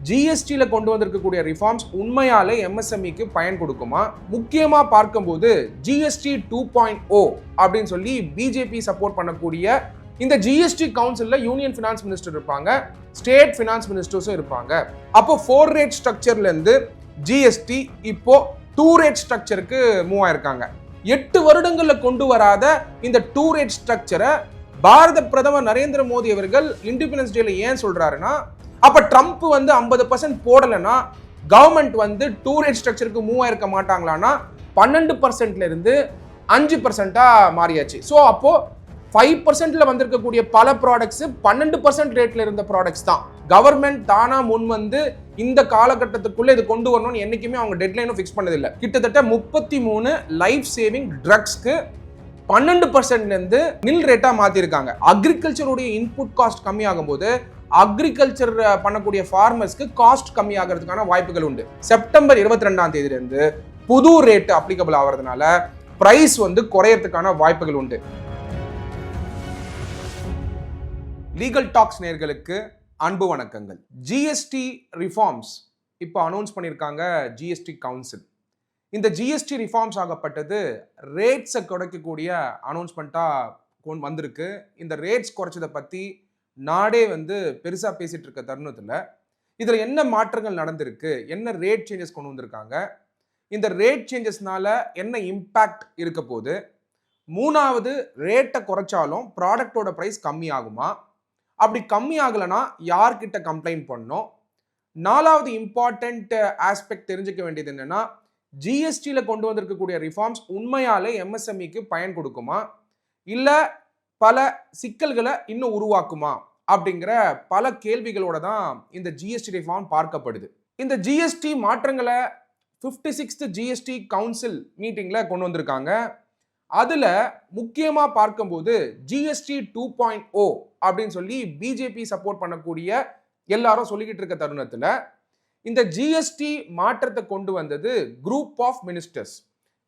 ஜிஎஸ்டியில் கொண்டு வந்திருக்கக்கூடிய ரிஃபார்ம்ஸ் உண்மையாலே எம்எஸ்எம்இக்கு பயன் கொடுக்குமா? முக்கியமாக பார்க்கும்போது ஜிஎஸ்டி 2.0 அப்படின்னு சொல்லி பிஜேபி சப்போர்ட் பண்ணக்கூடிய இந்த ஜிஎஸ்டி கவுன்சிலில் யூனியன் ஃபினான்ஸ் மினிஸ்டர் இருப்பாங்க, ஸ்டேட் ஃபினான்ஸ் மினிஸ்டர்ஸும் இருப்பாங்க. அப்போ 4 ரேட் ஸ்ட்ரக்சர்லேருந்து ஜிஎஸ்டி இப்போ 2 ரேட் ஸ்ட்ரக்சருக்கு மூவ் ஆயிருக்காங்க. 8 வருடங்களில் கொண்டு வராத இந்த 2 ரேட் ஸ்ட்ரக்சரை பாரத பிரதமர் நரேந்திர மோடி அவர்கள் இண்டிபெண்டன்ஸ் டேல ஏன் சொல்றாருன்னா, அப்ப ட்ரம்ப் வந்து 50% போடலைன்னா கவர்மெண்ட் வந்து 2 ரேட் ஸ்ட்ரக்சருக்கு மூவ் ஆயிருக்க மாட்டாங்களான்னா 12% இருந்து 5% மாறியாச்சு. ஸோ அப்போ 5% வந்திருக்கக்கூடிய பல ப்ராடக்ட்ஸ் 12% ரேட்ல இருந்த ப்ராடக்ட்ஸ் தான். கவர்மெண்ட் தானா முன் வந்து இந்த காலகட்டத்துக்குள்ள இது கொண்டு வரணும்னு என்னைக்குமே அவங்க டெட்லைனும் ஃபிக்ஸ் பண்ணதில்லை. கிட்டத்தட்ட 33 லைஃப் சேவிங் ட்ரக்ஸ்க்கு 12% நில் ரேட்டா மாத்திருக்காங்க. அக்ரிகல்ச்சருடைய இன்புட் காஸ்ட் கம்மியாகும் போது அக்ரிகல்ச்சர் பண்ணக்கூடிய ஃபார்மர்ஸ்க்கு காஸ்ட் கம்மியாகிறதுக்கான வாய்ப்புகள் உண்டு. செப்டம்பர் 22ஆம் தேதியிலிருந்து புது ரேட் அப்ளிகபிள் ஆகிறதுனால பிரைஸ் வந்து குறையறதுக்கான வாய்ப்புகள் உண்டு. லீகல் டாக்ஸ் நேயர்களுக்கு அன்பு வணக்கங்கள். ஜிஎஸ்டி ரிஃபார்ம்ஸ் இப்போ அனௌன்ஸ் பண்ணியிருக்காங்க ஜிஎஸ்டி கவுன்சில். இந்த ஜிஎஸ்டி ரிஃபார்ம்ஸ் ஆகப்பட்டது ரேட்ஸை குறைக்கக்கூடிய அனௌன்ஸ்மெண்ட்டாக வந்திருக்கு. இந்த ரேட்ஸ் குறைச்சதை பற்றி நாடே வந்து பெருசாக பேசிகிட்டு இருக்க தருணத்தில் இதில் என்ன மாற்றங்கள் நடந்திருக்கு, என்ன ரேட் சேஞ்சஸ் கொண்டு வந்திருக்காங்க, இந்த ரேட் சேஞ்சஸ்னால என்ன இம்பேக்ட் இருக்க போகுது, 3வது ரேட்டை குறைச்சாலும் ப்ராடக்டோட ப்ரைஸ் கம்மியாகுமா, அப்படி கம்மி ஆகலைன்னா யார்கிட்ட கம்ப்ளைண்ட் பண்ணணும், 4வது இம்பார்ட்டன்ட் ஆஸ்பெக்ட் தெரிஞ்சுக்க வேண்டியது என்னன்னா, ஜிஎஸ்டியில் கொண்டு வந்திருக்கக்கூடிய ரிஃபார்ம்ஸ் உண்மையாலே எம்எஸ்எம்இக்கு பயன் கொடுக்குமா, இல்லை பல சிக்கல்களை இன்னும் உருவாக்குமா அப்படிங்கிற பல கேள்விகளோட தான் இந்த ஜிஎஸ்டி ரிஃபார்ம் பார்க்கப்படுது. இந்த ஜிஎஸ்டி மாற்றங்களை 56th ஜிஎஸ்டி கவுன்சில் மீட்டிங்கில் கொண்டு வந்திருக்காங்க. அதில் முக்கியமாக பார்க்கும்போது ஜிஎஸ்டி 2.0 அப்படின்னு சொல்லி பிஜேபி சப்போர்ட் பண்ணக்கூடிய எல்லாரும் சொல்லிக்கிட்டு இருக்க தருணத்தில் இந்த ஜிஎஸ்டி மாற்றத்தை கொண்டு வந்தது குரூப் ஆஃப் மினிஸ்டர்ஸ்.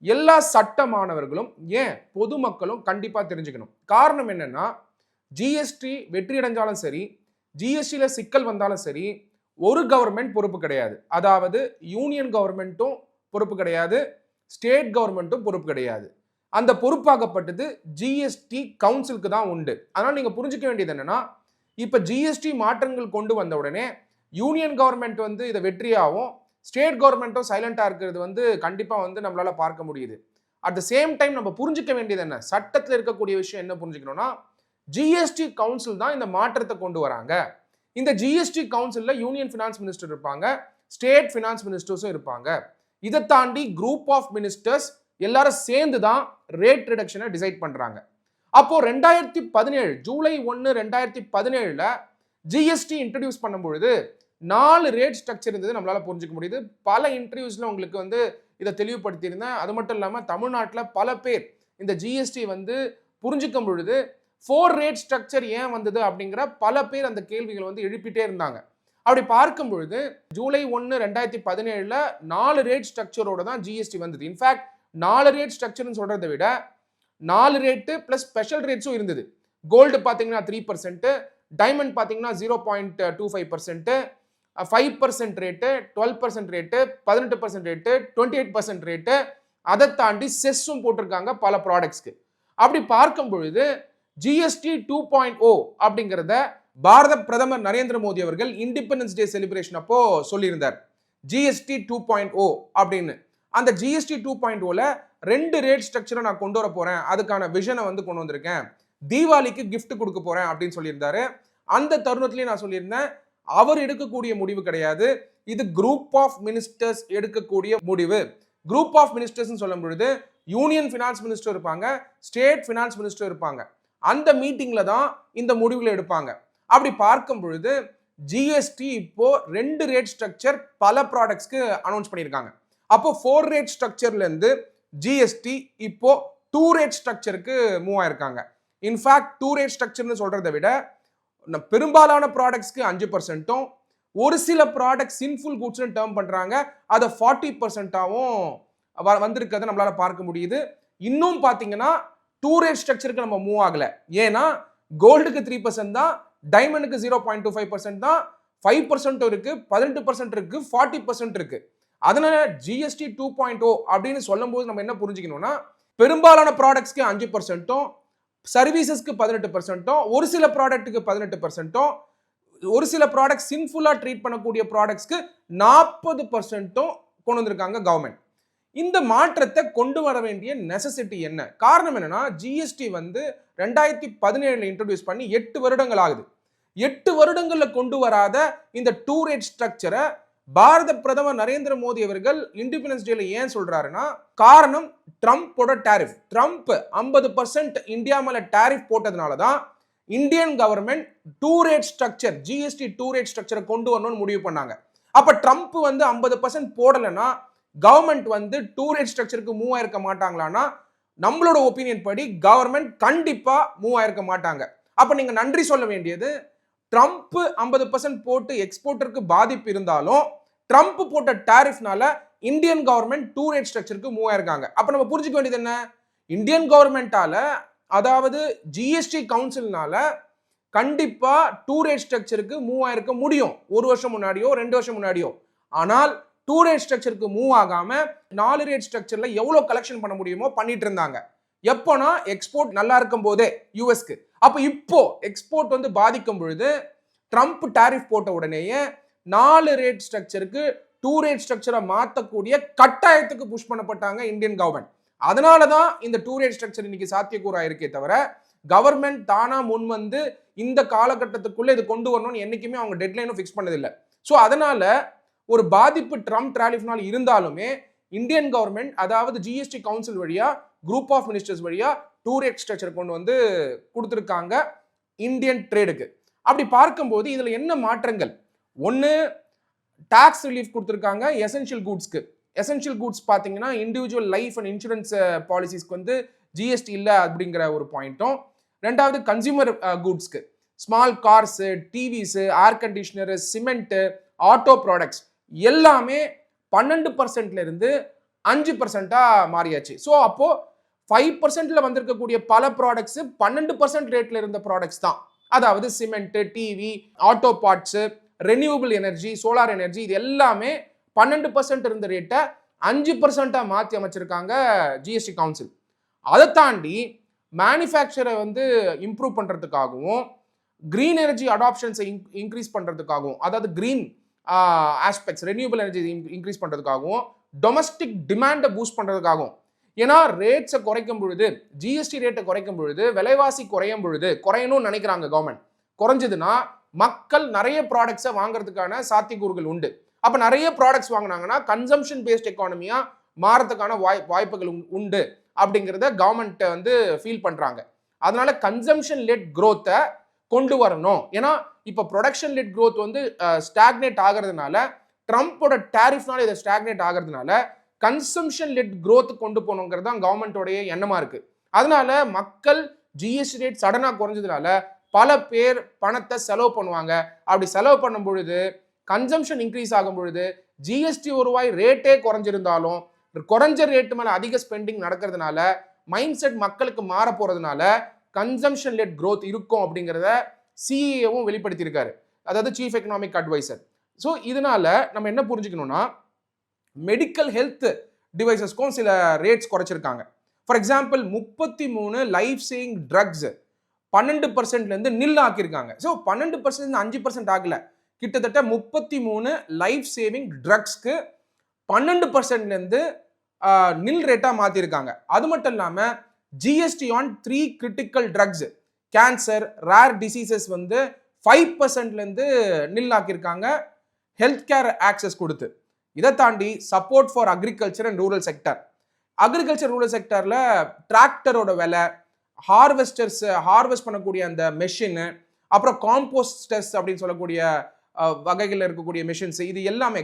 எல்லா சட்டமானவர்களும் ஏன் பொதுமக்களும் கண்டிப்பாக தெரிஞ்சுக்கணும். காரணம் என்னன்னா, ஜிஎஸ்டி வெற்றி அடைஞ்சாலும் சரி, ஜிஎஸ்டியில் சிக்கல் வந்தாலும் சரி, ஒரு கவர்மெண்ட் பொறுப்பு கிடையாது. அதாவது யூனியன் கவர்மெண்ட்டும் பொறுப்பு கிடையாது, ஸ்டேட் கவர்மெண்ட்டும் பொறுப்பு கிடையாது. அந்த பொறுப்பாகப்பட்டது ஜிஎஸ்டி கவுன்சிலுக்கு தான் உண்டு. அதனால் நீங்கள் புரிஞ்சுக்க வேண்டியது என்னன்னா, இப்போ ஜிஎஸ்டி மாற்றங்கள் கொண்டு வந்த உடனே யூனியன் கவர்மெண்ட் வந்து இதை வெற்றியாகவும் ஸ்டேட் கவர்மெண்ட்டும் சைலண்டாக இருக்கிறது வந்து கண்டிப்பாக வந்து நம்மளால பார்க்க முடியுது. அட் த சேம் டைம் நம்ம புரிஞ்சுக்க வேண்டியது என்ன, சட்டத்தில் இருக்கக்கூடிய விஷயம் என்ன புரிஞ்சுக்கணும்னா, ஜிஎஸ்டி கவுன்சில் தான் இந்த மாற்றத்தை கொண்டு வராங்க. இந்த ஜிஎஸ்டி கவுன்சிலில் யூனியன் ஃபினான்ஸ் மினிஸ்டர் இருப்பாங்க, ஸ்டேட் ஃபினான்ஸ் மினிஸ்டர்ஸும் இருப்பாங்க. இதை தாண்டி குரூப் ஆஃப் மினிஸ்டர்ஸ் எல்லாரும் சேர்ந்து தான் ரேட் ரிடக்ஷனை டிசைட் பண்ணுறாங்க. அப்போ 2017 ஜூலை 1, 2017 ஜிஎஸ்டி இன்ட்ரடியூஸ் பண்ணும்பொழுது 4 ரேட் ஸ்ட்ரக்சர் இருந்தது நம்மளால புரிஞ்சுக்க முடியுது. பல இன்டர்வியூஸ்ல உங்களுக்கு வந்து இதை தெளிவுபடுத்தியிருந்தேன். அது மட்டும் இல்லாமல் தமிழ்நாட்டில் பல பேர் இந்த ஜிஎஸ்டி வந்து புரிஞ்சுக்கும் பொழுது 4 ரேட் ஸ்ட்ரக்சர் ஏன் வந்தது அப்படிங்கிற பல பேர் அந்த கேள்விகள் வந்து எழுப்பிட்டே இருந்தாங்க. அப்படி பார்க்கும் பொழுது ஜூலை 1, 2017 4 ரேட் ஸ்ட்ரக்சரோட தான் ஜிஎஸ்டி வந்தது. இன்ஃபேக்ட் 4 ரேட் ஸ்ட்ரக்சர்னு சொல்றதை விட 4 ரேட்டு பிளஸ் ஸ்பெஷல் ரேட்ஸும் இருந்தது. கோல்டு பார்த்தீங்கன்னா 3%, டைமண்ட் பார்த்தீங்கன்னா 0.25%, 5% ரேட்டு, 12% ரேட்டு, 18% ரேட்டு, 28% ரேட்டு, அதை தாண்டி செஸ்ஸும் போட்டிருக்காங்க பல ப்ராடக்ட்ஸ்க்கு. அப்படி பார்க்கும் பொழுது ஜிஎஸ்டி 2.0 அப்படிங்கிறத பாரத பிரதமர் நரேந்திர மோடி அவர்கள் இண்டிபெண்டன்ஸ் டே செலிப்ரேஷன் அப்போ சொல்லியிருந்தார். ஜிஎஸ்டி 2.0 அப்படின்னு. அந்த ஜிஎஸ்டி 2.0ல 2 ரேட் ஸ்ட்ரக்சரை நான் கொண்டு வர போறேன், அதுக்கான விஷனை வந்து கொண்டு வந்திருக்கேன், தீபாவளிக்கு கிஃப்ட் கொடுக்க போறேன் அப்படின்னு சொல்லியிருந்தாரு. அந்த தருணத்திலேயே நான் சொல்லியிருந்தேன், அவர் எடுக்கக்கூடிய முடிவு கிடையாது, இது குரூப் ஆஃப் மினிஸ்டர்ஸ் எடுக்கக்கூடிய முடிவு. குரூப் ஆஃப் மினிஸ்டர்ஸ் சொல்லும் பொழுது யூனியன் ஃபினான்ஸ் மினிஸ்டர் இருப்பாங்க, ஸ்டேட் ஃபினான்ஸ் மினிஸ்டர் இருப்பாங்க. அந்த மீட்டிங்ல தான் இந்த முடிவுகளை எடுப்பாங்க. அப்படி பார்க்கும் பொழுது ஜிஎஸ்டி இப்போ 2 ரேட் ஸ்ட்ரக்சர் பல ப்ராடக்ட்ஸ்க்கு அனௌன்ஸ் பண்ணியிருக்காங்க. அப்போ 4 ரேட் ஸ்ட்ரக்சர்ல இருந்து ஜிஎஸ்டி இப்போ 2 ரேட் ஸ்ட்ரக்சருக்கு மூவ் ஆயிருக்காங்க. இன்ஃபேக்ட் 2 ரேட் ஸ்ட்ரக்சர்னு சொல்றதை விட பெரும்பாலான ப்ராடக்ட்ஸ்க்கு 5%, ஒரு சில ப்ராடக்ட் சின்ஃபுல் குட்ஸ்னு டேர்ம் பண்றாங்க, அதை 40%ஆகவும் வந்திருக்கிறத நம்மளால பார்க்க முடியுது. இன்னும் பார்த்தீங்கன்னா 2 ரேட் ஸ்ட்ரக்சருக்கு நம்ம மூவ் ஆகல. ஏன்னா கோல்டுக்கு 3% தான், டைமண்டுக்கு 0.25% தான், 5% இருக்கு, 18% இருக்கு, 40% இருக்கு. அதனால ஜிஎஸ்டி 2.0 அப்படின்னு சொல்லும்போது நம்ம என்ன புரிஞ்சுக்கணும்னா, பெரும்பாலான ப்ராடக்ட்ஸ்க்கு 5%, சர்வீசஸ்க்கு 18%, ஒரு சில ப்ராடக்ட்டுக்கு 18%, ஒரு சில ப்ராடக்ட் சின்ஃபுல்லா ட்ரீட் பண்ணக்கூடிய ப்ராடக்ட்ஸ்க்கு 40% கொண்டு வந்திருக்காங்க கவர்மெண்ட். இந்த மாற்றத்தை கொண்டு வர வேண்டிய நெசசிட்டி என்ன? காரணம் என்னன்னா, ஜிஎஸ்டி வந்து 2017 இன்ட்ரோடியூஸ் பண்ணி 8 வருடங்கள் ஆகுது. 8 வருடங்கள்ல கொண்டு வராத இந்த 2 ரேட் ஸ்ட்ரக்சரை பாரத பிரதமர் நரேந்திர மோடி அவர்கள் இண்டிபெண்டன்ஸ் டேல ஏன் சொல்றாருன்னா, காரணம் ட்ரம்ப்போட டாரிஃப். ட்ரம்ப் 50% இந்தியா மேல டாரிஃப் போட்டதுனால தான் Indian government 2 rate structure, GST 2 rate ஸ்ட்ரக்சரை கொண்டு வரணும்னு முடிவு பண்ணாங்க. அப்ப ட்ரம்ப் வந்து 50% போடலன்னா கவர்மெண்ட் வந்து 2 ரேட் ஸ்ட்ரக்சருக்கு மூவ் ஆயிருக்க மாட்டாங்களான்னா, நம்மளோட ஒப்பீனியன் படி கவர்மெண்ட் கண்டிப்பா மூவ் ஆயிருக்க மாட்டாங்க. அப்ப நீங்க நன்றி சொல்ல வேண்டியது, ட்ரம்ப் 50% போட்டு எக்ஸ்போர்ட்டருக்கு பாதிப்பு இருந்தாலும் ட்ரம்ப் போட்ட டாரிஃப்னால இந்தியன் கவர்மெண்ட் 2 ரேட் ஸ்ட்ரக்சருக்கு மூவ் ஆயிருக்காங்க. அப்ப நம்ம புரிஞ்சுக்க வேண்டியது என்ன? இந்தியன் கவர்மெண்டால, அதாவது ஜிஎஸ்டி கவுன்சில்னால கண்டிப்பா 2 ரேட் ஸ்ட்ரக்சருக்கு மூவ் ஆயிருக்க முடியும், ஒரு வருஷம் முன்னாடியோ 2 வருஷம் முன்னாடியோ. ஆனால் 2 ரேட் ஸ்ட்ரக்சருக்கு மூவ் ஆகாம 4 ரேட் ஸ்ட்ரக்சர்ல எவ்வளவு கலெக்ஷன் பண்ண முடியுமோ பண்ணிட்டு இருந்தாங்க. எப்போனா எக்ஸ்போர்ட் நல்லா இருக்கும் போதே யூஎஸ்க்கு. அப்ப இப்போ எக்ஸ்போர்ட் வந்து பாதிக்கும் பொழுது ட்ரம்ப் டாரிஃப் போட்ட உடனேயே 4 ரேட் ஸ்ட்ரக்சருக்கு 2 ரேட் ஸ்ட்ரக்சரை மாற்றக்கூடிய கட்டாயத்துக்கு புஷ் பண்ணப்பட்டாங்க இந்தியன் கவர்மெண்ட். அதனால தான் இந்த 2 ரேட் ஸ்ட்ரக்சர் இன்னைக்கு சாத்தியக்கூறா இருக்கே தவிர, கவர்மெண்ட் தானா முன் வந்து இந்த காலகட்டத்துக்குள்ள இது கொண்டு வரணும்னு என்னைக்குமே அவங்க டெட்லைனும் ஃபிக்ஸ் பண்ணதில்லை. ஸோ அதனால ஒரு பாதிப்பு ட்ரம்ப் டாரிஃப்னால இருந்தாலுமே இந்தியன் கவர்மெண்ட், அதாவது ஜிஎஸ்டி கவுன்சில் வழியா, குரூப் ஆஃப் மினிஸ்டர்ஸ் வழியா 2 ரேட் ஸ்ட்ரக்சர் கொண்டு வந்து கொடுத்துருக்காங்க இந்தியன் ட்ரேடுக்கு. அப்படி பார்க்கும்போது இதுல என்ன மாற்றங்கள்? ஒன்னு, டாக்ஸ் ரிலீஃப் கொடுத்துருக்காங்க எசென்ஷியல் கூட்ஸ்க்கு. எசென்ஷியல் கூட்ஸ் பார்த்தீங்கன்னா இண்டிவிஜுவல் லைஃப் அண்ட் இன்சூரன்ஸ் பாலிசிஸ்க்கு வந்து ஜிஎஸ்டி இல்லை அப்படிங்கிற ஒரு பாயிண்ட்டும், ரெண்டாவது கன்சியூமர் கூட்ஸ்க்கு small cars, TVs, air conditioner, cement, auto products எல்லாமே 12% இருந்து 5% மாறியாச்சு. ஸோ அப்போ 5% வந்திருக்கக்கூடிய பல ப்ராடக்ட்ஸ் 12% ரேட்ல இருந்த ப்ராடக்ட்ஸ் தான். அதாவது cement, TV, auto parts, renewable energy, solar energy, இது எல்லாமே 12% இருந்த ரேட்டை 5% மாற்றி அமைச்சிருக்காங்க ஜிஎஸ்டி கவுன்சில். அதை தாண்டி மேனுஃபேக்சரை வந்து இம்ப்ரூவ் பண்றதுக்காகவும், கிரீன் எனர்ஜி அடாப்ஷன்ஸை இன்க்ரீஸ் பண்றதுக்காகவும், அதாவது green aspects, renewable energy increase பண்றதுக்காகவும், டொமஸ்டிக் டிமாண்டை பூஸ்ட் பண்றதுக்காகவும். ஏன்னா ரேட்ஸை குறைக்கும் பொழுது, ஜிஎஸ்டி ரேட்டை குறைக்கும் பொழுது, விலைவாசி குறையும் பொழுது, குறையணும்னு நினைக்கிறாங்க கவர்மெண்ட். குறைஞ்சதுன்னா மக்கள் நிறைய ப்ராடக்ட்ஸை வாங்குறதுக்கான சாத்தியக்கூறுகள் உண்டு. அப்ப நிறைய ப்ராடக்ட்ஸ் வாங்கினாங்கன்னா கன்சம்ஷன் பேஸ்ட் எக்கானமியா மாறதுக்கான வாய்ப்புகள் உண்டு அப்படிங்கிறத கவர்மெண்ட் வந்து ஃபீல் பண்றாங்க. அதனால கன்சம்ஷன் லெட் growth-ஐ கொண்டு வரணும். ஏன்னா இப்ப ப்ரொடக்ஷன் லெட் growth வந்து ஸ்டாக்னேட் ஆகிறதுனால, ட்ரம்ப்போட டாரிஃப்னால இதை ஸ்டாக்னேட் ஆகிறதுனால கன்சம்ஷன் லெட் growth கொண்டு போகணுங்கிறது தான் கவர்மெண்டோடைய எண்ணமா இருக்கு. அதனால மக்கள் ஜிஎஸ்டி ரேட் சடனா குறைஞ்சதுனால பல பேர் பணத்தை செலவு பண்ணுவாங்க. அப்படி செலவு பண்ணும் பொழுது, கன்சம்ஷன் இன்க்ரீஸ் ஆகும் பொழுது, ஜிஎஸ்டி வருவாய் ரேட்டே குறைஞ்சிருந்தாலும் குறைஞ்ச ரேட்டு மேல அதிக ஸ்பெண்டிங் நடக்கிறதுனால மைண்ட் செட் மக்களுக்கு மாற போறதுனால கன்சம்ஷன் லெட் growth இருக்கும் அப்படிங்கிறத சிஇஏவும் வெளிப்படுத்தியிருக்காரு, அதாவது சீஃப் எக்கனாமிக் அட்வைசர். ஸோ இதனால நம்ம என்ன புரிஞ்சுக்கணும்னா, மெடிக்கல் ஹெல்த் டிவைசஸ்க்கும் சில ரேட்ஸ் குறைச்சிருக்காங்க. For example 33 life saving drugs 12% nil ஆக்கியிருக்காங்க. So 12% 5% ஆகல, கிட்டத்தட்ட 33 லைஃப் சேவிங் ட்ரக்ஸ்க்கு 12% நில் ரேட்டா மாத்திருக்காங்க. அது மட்டும் இல்லாம GST on 3 critical drugs, cancer, rare diseases வந்து 5% நில் ஆக்கியிருக்காங்க ஹெல்த் கேர் ஆக்சஸ் கொடுத்து. இதை தாண்டி support for agriculture and rural sector, agriculture rural செக்டர்ல டிராக்டரோட விலை, ஹார்வெஸ்டர்ஸ் ஹார்வெஸ்ட் பண்ணக்கூடிய அந்த மெஷின், அப்புறம் காம்போஸ்டர்ஸ் அப்படின்னு சொல்லக்கூடிய வகைகளில் இருக்கக்கூடிய மெஷின்ஸ், இது எல்லாமே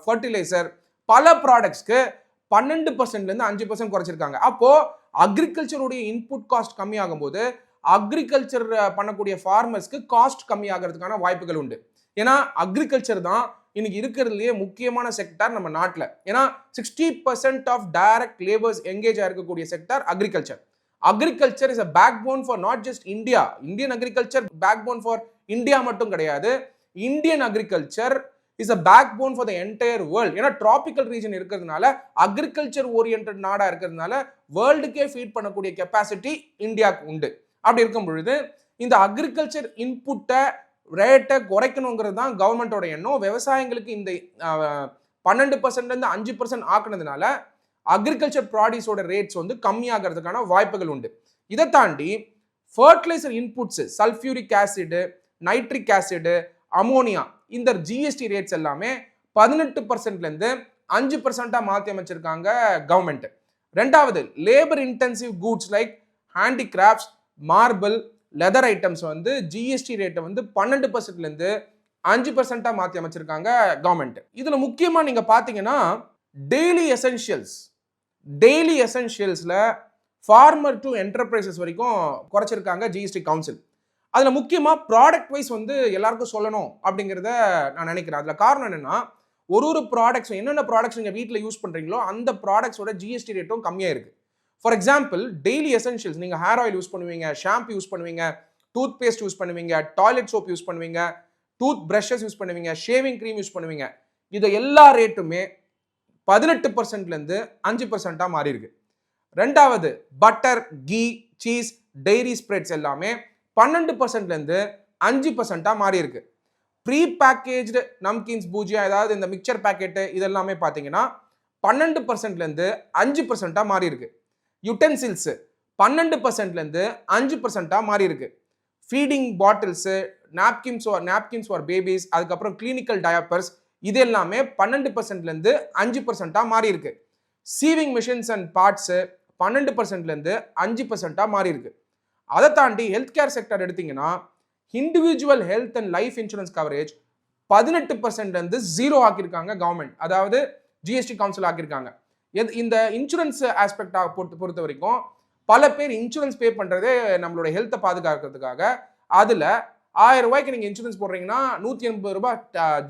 ஃபர்டிலைசர், பல ப்ராடக்ட்ஸ்க்கு 12% 5% குறைச்சிருக்காங்க. அப்போ அக்ரிகல்ச்சருடைய இன்புட் காஸ்ட் கம்மியாகும் போது அக்ரிகல்ச்சர் பண்ணக்கூடிய ஃபார்மர்ஸ்க்கு காஸ்ட் கம்மியாகிறதுக்கான வாய்ப்புகள் உண்டு. ஏன்னா அக்ரிகல்ச்சர் தான் இன்னைக்கு இருக்கிறதுலயே முக்கியமான செக்டார் நம்ம நாட்டில். ஏன்னா 60% ஆஃப் டைரக்ட் லேபர்ஸ் எங்கேஜ் ஆயிருக்கக்கூடிய sector agriculture. Agriculture is a backbone for not just India. Indian agriculture backbone for India மட்டும் கிடையாது, Indian agriculture is a backbone for the entire world. ஏன்னா tropical region இருக்கிறதுனால, agriculture orient நாடா இருக்கிறதுனால வேர்ல்டுக்கே feet பண்ணக்கூடிய capacity இந்தியாவுக்கு உண்டு. அப்படி இருக்கும் பொழுது இந்த அக்ரிகல்ச்சர் இன்புட்டை ரேட்டை குறைக்கணுங்கிறது தான் கவர்மெண்டோட எண்ணம். விவசாயிகளுக்கு இந்த 12% 5% ஆக்குனதுனால அக்ரிகல்ச்சர் ப்ராடியூஸோட ரேட்ஸ் வந்து கம்மியாகிறதுக்கான வாய்ப்புகள் உண்டு. இதை தாண்டி fertiliser inputs, sulphuric acid, nitric acid, ammonia, இந்த ஜிஎஸ்டி ரேட்ஸ் எல்லாமே 18%லேருந்து 5% மாற்றி அமைச்சிருக்காங்க கவர்மெண்ட். ரெண்டாவது, labour intensive goods like handicrafts, marble, leather items வந்து ஜிஎஸ்டி ரேட்டை வந்து 12%லேருந்து 5% மாற்றி அமைச்சிருக்காங்க கவர்மெண்ட். இதில் முக்கியமாக நீங்கள் பார்த்தீங்கன்னா டெய்லி எசென்ஷியல்ஸில் ஃபார்மர் டு என்டர்பிரைசஸ் வரைக்கும் குறைச்சிருக்காங்க ஜிஎஸ்டி கவுன்சில். அதில் முக்கியமாக ப்ராடக்ட் வைஸ் வந்து எல்லாருக்கும் சொல்லணும் அப்படிங்கிறத நான் நினைக்கிறேன். அதில் காரணம் என்னென்னா, ஒரு ப்ராடக்ட்ஸ், என்னென்ன ப்ராடக்ட்ஸ் நீங்கள் வீட்டில் யூஸ் பண்ணுறீங்களோ அந்த ப்ராடக்ட்ஸோட ஜிஎஸ்டி ரேட்டும் கம்மியாக இருக்குது. ஃபார் எக்ஸாம்பிள், டெய்லி எசென்ஷியல்ஸ், நீங்கள் ஹேர் ஆயில் யூஸ் பண்ணுவீங்க, ஷாம்பு யூஸ் பண்ணுவீங்க, டூத் பேஸ்ட் யூஸ் பண்ணுவீங்க, டாய்லெட் சோப் யூஸ் பண்ணுவீங்க, டூத் பிரஷஸ் யூஸ் பண்ணுவீங்க, ஷேவிங் க்ரீம் யூஸ் பண்ணுவீங்க, இது எல்லா ரேட்டுமே 18%லேருந்து 5% மாறி இருக்கு. ரெண்டாவது, butter, ghee, cheese, dairy spreads எல்லாமே 12%லேருந்து 5% மாறி இருக்கு. ப்ரீ பேக்கேஜ்டு நம்கின்ஸ், பூஜியா, ஏதாவது இந்த மிக்சர் பேக்கெட்டு இதெல்லாமே பார்த்தீங்கன்னா 12%லேருந்து 5% மாறி இருக்கு. யுட்டென்சில்ஸ் 12%லேருந்து 5% மாறி இருக்கு. Feeding bottles, napkins for babies, அதுக்கப்புறம் கிளினிக்கல் டயப்பர்ஸ், இது எல்லாமே 12%லேருந்து 5% மாறி இருக்கு. சீவிங் மிஷின்ஸ் அண்ட் பார்ட்ஸு 12%லேருந்து 5% மாறி இருக்கு. அதை தாண்டி ஹெல்த் கேர் செக்டர் எடுத்தீங்கன்னா, individual health and life insurance coverage 18%லேருந்து 0 ஆக்கியிருக்காங்க கவர்மெண்ட், அதாவது ஜிஎஸ்டி கவுன்சில் ஆக்கியிருக்காங்க. இந்த இன்சூரன்ஸ் ஆஸ்பெக்ட் பொறுத்த வரைக்கும் பல பேர் இன்சூரன்ஸ் பே பண்ணுறதே நம்மளோட ஹெல்த்தை பாதுகாக்கிறதுக்காக. அதில் 1000 ரூபாய்க்கு நீங்கள் இன்சூரன்ஸ் போடுறீங்கன்னா 180 ரூபாய்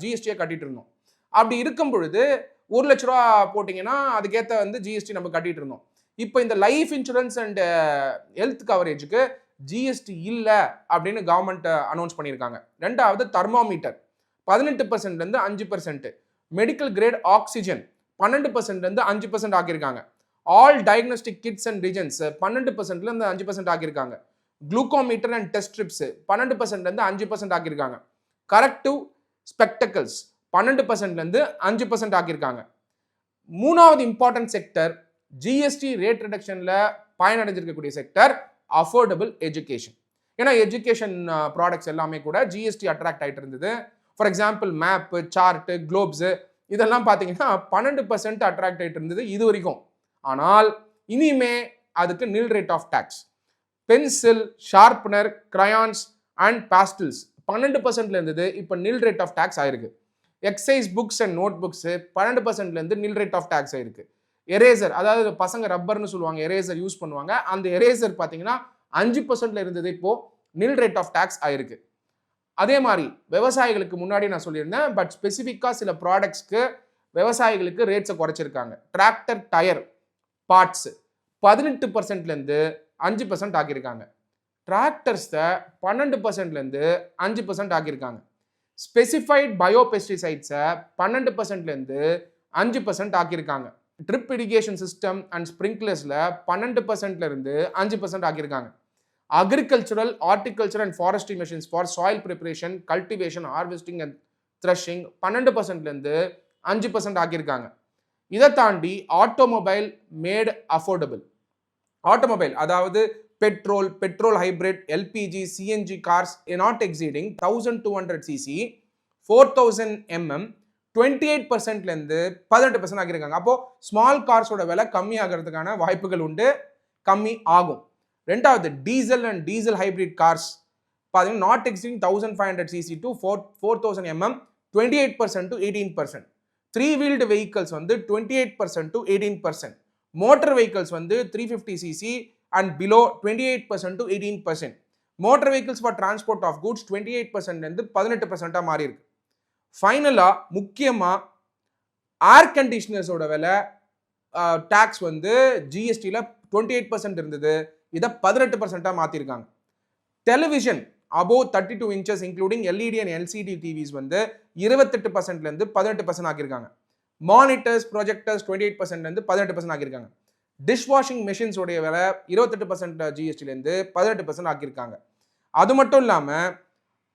ஜிஎஸ்டியை கட்டிட்டு இருந்தோம். அப்படி இருக்கும் பொழுது 1 லட்ச ரூபா போட்டிங்கன்னா அதுக்கேற்ற வந்து ஜிஎஸ்டி நம்ம கட்டிட்டு இருந்தோம். இப்போ இந்த லைஃப் இன்சூரன்ஸ் அண்ட் ஹெல்த் கவரேஜுக்கு ஜிஎஸ்டி இல்லை அப்படின்னு கவர்மெண்ட் அனௌன்ஸ் பண்ணியிருக்காங்க. ரெண்டாவது, தெர்மோமீட்டர் 18%லேருந்து 5%, மெடிக்கல் கிரேட் ஆக்சிஜன் 12%லேருந்து 5% ஆக்கியிருக்காங்க. All diagnostic kits and reagents 12%லேருந்து 5% ஆக்கியிருக்காங்க. குளுக்கோமீட்டர் அண்ட் டெஸ்ட் ஸ்ட்ரிப்ஸ் 12%லேருந்து 5% ஆக்கியிருக்காங்க. கரெக்டிவ் ஸ்பெக்டக்கல்ஸ் 12%லேருந்து 5% ஆக்கியிருக்காங்க. மூணாவது இம்பார்ட்டன்ட் செக்டர், ஜிஎஸ்டி ரேட் ரிடக்ஷனில் பயனடைஞ்சிருக்கக்கூடிய செக்டர், அஃபோர்டபுள் எஜுகேஷன். ஏன்னா எஜுகேஷன் ப்ராடக்ட்ஸ் எல்லாமே கூட ஜிஎஸ்டி அட்ராக்ட் ஆகிட்டு இருந்தது. For example, map, chart, globes இதெல்லாம் பார்த்தீங்கன்னா 12% அட்ராக்ட் ஆகிட்டு இருந்தது இது வரைக்கும். ஆனால் இனிமே அதுக்கு nil rate of tax. Pencil, sharpener, crayons and pastels 12%ல இருந்தது, இப்போ நில் ரேட் ஆஃப் டேக்ஸ் ஆயிருக்கு. Exercise books and note books 12%லேருந்து நில் ரேட் ஆஃப் டேக்ஸ் ஆயிருக்கு. எரேசர், அதாவது பசங்க ரப்பர்னு சொல்லுவாங்க, எரேசர் யூஸ் பண்ணுவாங்க, அந்த எரேசர் பார்த்தீங்கன்னா 5%ல இருந்தது, இப்போ நில் ரேட் ஆஃப் டேக்ஸ் ஆயிருக்கு. அதே மாதிரி விவசாயிகளுக்கு முன்னாடி நான் சொல்லியிருந்தேன், பட் ஸ்பெசிஃபிக்காக சில ப்ராடக்ட்ஸ்க்கு விவசாயிகளுக்கு ரேட்ஸை குறைச்சிருக்காங்க. டிராக்டர் டயர் பார்ட்ஸ் 18%லேருந்து 5% ஆக்கியிருக்காங்க. டிராக்டர்ஸை 12%லேருந்து 5% ஆக்கியிருக்காங்க. ஸ்பெசிஃபைட் பயோபெஸ்டிசைட்ஸை 12%லேருந்து 5% ஆக்கியிருக்காங்க. ட்ரிப் இரிகேஷன் சிஸ்டம் அண்ட் ஸ்ப்ரிங்க்லர்ஸில் 12%லேருந்து 5% ஆக்கியிருக்காங்க. Agricultural, horticulture and forestry machines for soil preparation, cultivation, harvesting and threshing 12%லேருந்து 5% ஆக்கியிருக்காங்க. இதை தாண்டி ஆட்டோமொபைல் மேட் அஃபோர்டபுள். ஆட்டோமொபைல் அதாவது petrol hybrid, LPG, CNG cars not exceeding 1200 CC, 4000 mm 28%லேருந்து 18% ஆக்கியிருக்காங்க. அப்போது ஸ்மால் கார்ஸோட விலை கம்மி ஆகிறதுக்கான வாய்ப்புகள் உண்டு, கம்மி ஆகும். ரெண்டாவது, diesel and diesel hybrid cars பார்த்தீங்கன்னா not exceeding 1500 CC to 4000 mm 28% to 18%. 3-wheeled vehicles வந்து 28% to 18%. மோட்டர் வெஹிக்கிள்ஸ் வந்து 350 CC and below 28% to 18%. Motor vehicles for transport of goods 28%லேருந்து 18% மாறி இருக்கு. ஃபைனலாக முக்கியமாக ஏர் கண்டிஷனர்ஸோட விலை டேக்ஸ் வந்து ஜிஎஸ்டியில் 28% இருந்தது, இதை 18% மாற்றிருக்காங்க. Television above 32 inches including LED and LCD TVs வந்து 28% இருந்து 18% ஆக்கியிருக்காங்க. மானிட்டர்ஸ் ப்ரொஜெக்டர்ஸ் 28% இருந்து 18% ஆக்கியிருக்காங்க. டிஷ் வாஷிங் மெஷின்ஸ் உடைய விலை 28% ஜிஎஸ்டிலேருந்து 18% ஆக்கியிருக்காங்க. அது மட்டும் இல்லாமல்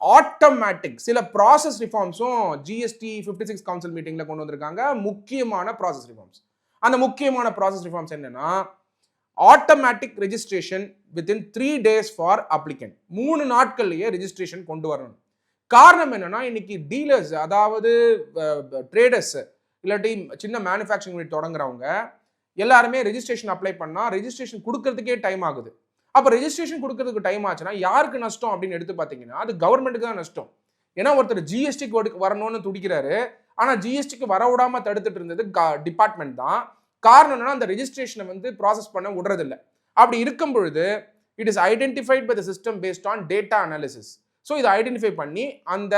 ஆட்டோமேட்டிக் சில ப்ராசஸ் ரிஃபார்ம்ஸும் ஜிஎஸ்டி 56 கவுன்சில் மீட்டிங்கில் கொண்டு வந்திருக்காங்க. முக்கியமான ப்ராசஸ் ரிஃபார்ம்ஸ். அந்த முக்கியமான ப்ராசஸ் ரிஃபார்ம்ஸ் என்னன்னா automatic registration within 3 days for applicant. 3 நாட்கள்லயே ரெஜிஸ்ட்ரேஷன் கொண்டு வரணும். காரணம் என்னன்னா இன்னைக்கு டீலர்ஸ், அதாவது ட்ரேடர்ஸ் இல்லாட்டி சின்ன மேனுஃபேக்சரிங் யூனிட் தொடங்குறவங்க எல்லாருமே ரெஜிஸ்ட்ரேஷன் அப்ளை பண்ணா ரெஜிஸ்ட்ரேஷன் கொடுக்கறதுக்கே டைம் ஆகுது. அப்போ ரெஜிஸ்ட்ரேஷன் கொடுக்கறதுக்கு டைம் ஆச்சுன்னா யாருக்கு நஷ்டம் அப்படின்னு எடுத்து பார்த்தீங்கன்னா அது கவர்மெண்ட்டுக்கு தான் நஷ்டம். ஏன்னா ஒருத்தர் ஜிஎஸ்டிக்கு வரணும்னு துடிக்கிறாரு, ஆனால் ஜிஎஸ்டிக்கு வர விடாம தடுத்துட்டு இருந்தது டிபார்ட்மெண்ட் தான். காரணம் என்னன்னா அந்த ரெஜிஸ்ட்ரேஷனை வந்து ப்ராசஸ் பண்ண விடுறதில்லை. அப்படி இருக்கும் பொழுது it is identified by the system based on data analysis. So இதை ஐடென்டிஃபை பண்ணி அந்த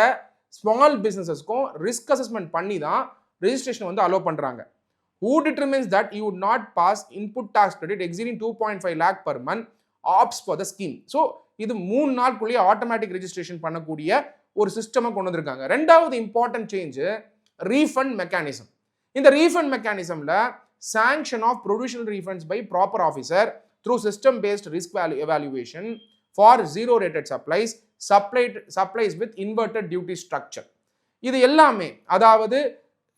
ஸ்மால் பிஸ்னஸஸ்க்கும் ரிஸ்க் அசஸ்மெண்ட் பண்ணி தான் ரெஜிஸ்ட்ரேஷன் வந்து அலோவ் பண்ணுறாங்க. Who determines that you would not pass input tax credit exceeding 2.5 lakh per month opts for the scheme. So இது 3 நாளுக்குள்ளேயே automatic registration பண்ணக்கூடிய ஒரு சிஸ்டமை கொண்டு வந்திருக்காங்க. ரெண்டாவது இம்பார்ட்டன்ட் சேஞ்ச் ரீஃபண்ட் மெக்கானிசம். இந்த refund மெக்கானிசம்ல sanction of provisional refunds by proper officer through system based risk evaluation for zero rated supplies with inverted duty structure. இது எல்லாமே அதாவது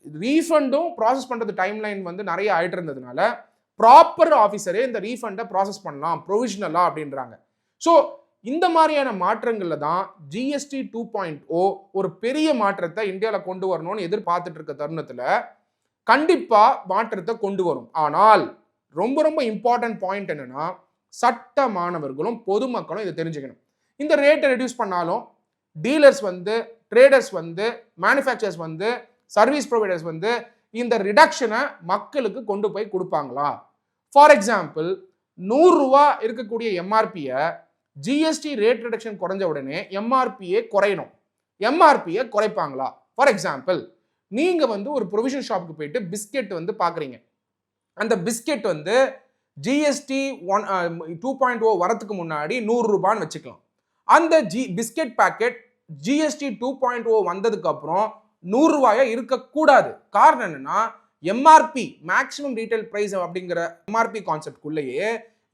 ரீஃபண்டும் ப்ராசஸ் பண்ணுறது டைம்லைன் வந்து நிறைய ஆகிட்டு இருந்ததுனால ப்ராப்பர் ஆஃபீஸரே இந்த ரீஃபண்டை ப்ராசஸ் பண்ணலாம் ப்ரொவிஷனலாக அப்படின்றாங்க. ஸோ இந்த மாதிரியான மாற்றங்களில் தான் ஜிஎஸ்டி 2.0 ஒரு பெரிய மாற்றத்தை இந்தியாவில் கொண்டு வரணும்னு எதிர்பார்த்துட்டு இருக்க தருணத்தில் கண்டிப்பாக மாற்றத்தை கொண்டு வரும். ஆனால் ரொம்ப ரொம்ப இம்பார்ட்டன்ட் பாயிண்ட் என்னன்னா சட்ட மாணவர்களும் பொதுமக்களும் இதை தெரிஞ்சுக்கணும். இந்த ரேட்டை ரெடியூஸ் பண்ணாலும் டீலர்ஸ் வந்து, ட்ரேடர்ஸ் வந்து, மேனுஃபேக்சரர்ஸ் வந்து, சர்வீஸ் ப்ரொவைடர்ஸ் வந்து இந்த ரிடக்ஷனை மக்களுக்கு கொண்டு போய் கொடுப்பாங்களா? ஃபார் எக்ஸாம்பிள் 100 ரூபா இருக்கக்கூடிய எம்ஆர்பியை ஜிஎஸ்டி ரேட் ரிடக்ஷன் குறைஞ்ச உடனே எம்ஆர்பியை குறையணும். எம்ஆர்பியை குறைப்பாங்களா? ஃபார் எக்ஸாம்பிள் நீங்க வந்து ஒரு ப்ரொவிஷன் ஷாப்புக்கு போயிட்டு பிஸ்கெட் வந்து பார்க்குறீங்க. அந்த பிஸ்கெட் வந்து ஜிஎஸ்டி 2.0 வரத்துக்கு முன்னாடி 100 ரூபான்னு வச்சுக்கலாம். அந்த பிஸ்கெட் பேக்கெட் ஜிஎஸ்டி 2.0 வந்ததுக்கு அப்புறம் 100 ரூபாயா இருக்கக்கூடாது. காரணம் என்னன்னா எம்ஆர்பி மேக்ஸிமம் ரீட்டைல் பிரைஸ் அப்படிங்கிற எம்ஆர்பி கான்செப்ட்குள்ளேயே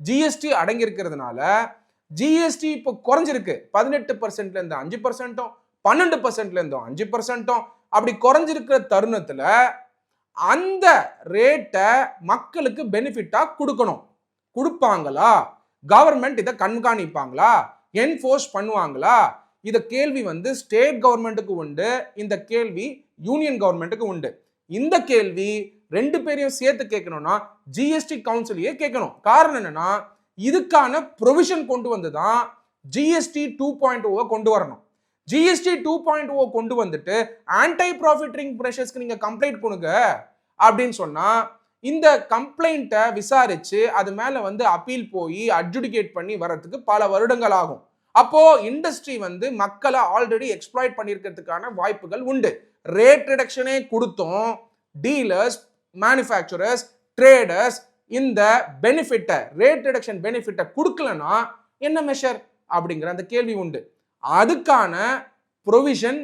ஜிஎஸ்டி அடங்கி இருக்கிறதுனால ஜிஎஸ்டி இப்போ குறைஞ்சிருக்கு. 18% 5%, 12% 5%, அப்படி குறைஞ்சிருக்கிற தருணத்துல அந்த ரேட்டை மக்களுக்கு பெனிஃபிட்டா கொடுக்கணும். கொடுப்பாங்களா? கவர்மெண்ட் இதை கண்காணிப்பாங்களா? என்ஃபோர்ஸ் பண்ணுவாங்களா? இந்த கேள்வி வந்து ஸ்டேட் கவர்மெண்ட்டுக்கு உண்டு, இந்த கேள்வி யூனியன் கவர்மெண்ட்டுக்கு உண்டு. இந்த கேள்வி 2 பேரையும் சேர்த்து கேட்கணும்னா ஜிஎஸ்டி கவுன்சிலையே கேட்கணும். காரணம் என்னன்னா இதுக்கான ப்ரொவிஷன் கொண்டு வந்து தான் ஜிஎஸ்டி 2.0 கொண்டு வரணும். ஜிஎஸ்டி 2.0 கொண்டு வந்துட்டு ஆன்டை ப்ராஃபிட்டரிங் ப்ரெஷர்ஸ்க்கு நீங்க கம்ப்ளைண்ட் கொடுங்க அப்படின்னு சொன்னா இந்த கம்ப்ளைண்ட்டை விசாரிச்சு அது மேல வந்து அப்பீல் போய் அட்ஜுடிகேட் பண்ணி வரதுக்கு பல வருடங்கள் ஆகும். அப்போ இண்டஸ்ட்ரி வந்து மக்களை ஆல்ரெடி எக்ஸ்ப்ளாய்ட் பண்ணியிருக்கிறதுக்கான வாய்ப்புகள் உண்டு. ரேட் ரிடக்ஷனே கொடுத்தும் டீலர்ஸ், மேனுஃபேக்சரர்ஸ், ட்ரேடர்ஸ் இந்த பெனிஃபிட்டை, ரேட் ரிடக்ஷன் பெனிஃபிட்டை கொடுக்கலன்னா என்ன மெஷர் அப்படிங்கிற அந்த கேள்வி உண்டு. அதுக்கான ப்ரொவிஷன்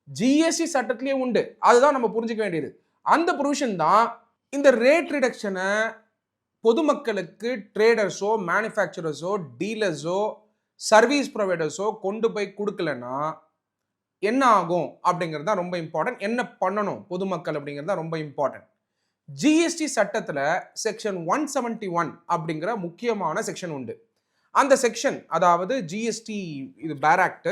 ஜிஎஸ்டி சட்டத்திலேயே உண்டு. அதுதான் நம்ம புரிஞ்சுக்க வேண்டியது. அந்த ப்ரொவிஷன் தான் இந்த ரேட் ரிடக்ஷனை பொதுமக்களுக்கு ட்ரேடர்ஸோ, மேனுஃபேக்சரர்ஸோ, டீலர்ஸோ, சர்வீஸ் ப்ரொவைடர்ஸோ கொண்டு போய் கொடுக்கலன்னா என்ன ஆகும் அப்படிங்கிறது தான் ரொம்ப இம்பார்ட்டன்ட். என்ன பண்ணணும் பொதுமக்கள் அப்படிங்கிறது தான் ரொம்ப இம்பார்ட்டன்ட். ஜிஎஸ்டி சட்டத்தில் செக்ஷன் 171 அப்படிங்கிற முக்கியமான செக்ஷன் உண்டு. அந்த செக்ஷன், அதாவது ஜிஎஸ்டி இது பேர் ஆக்ட்,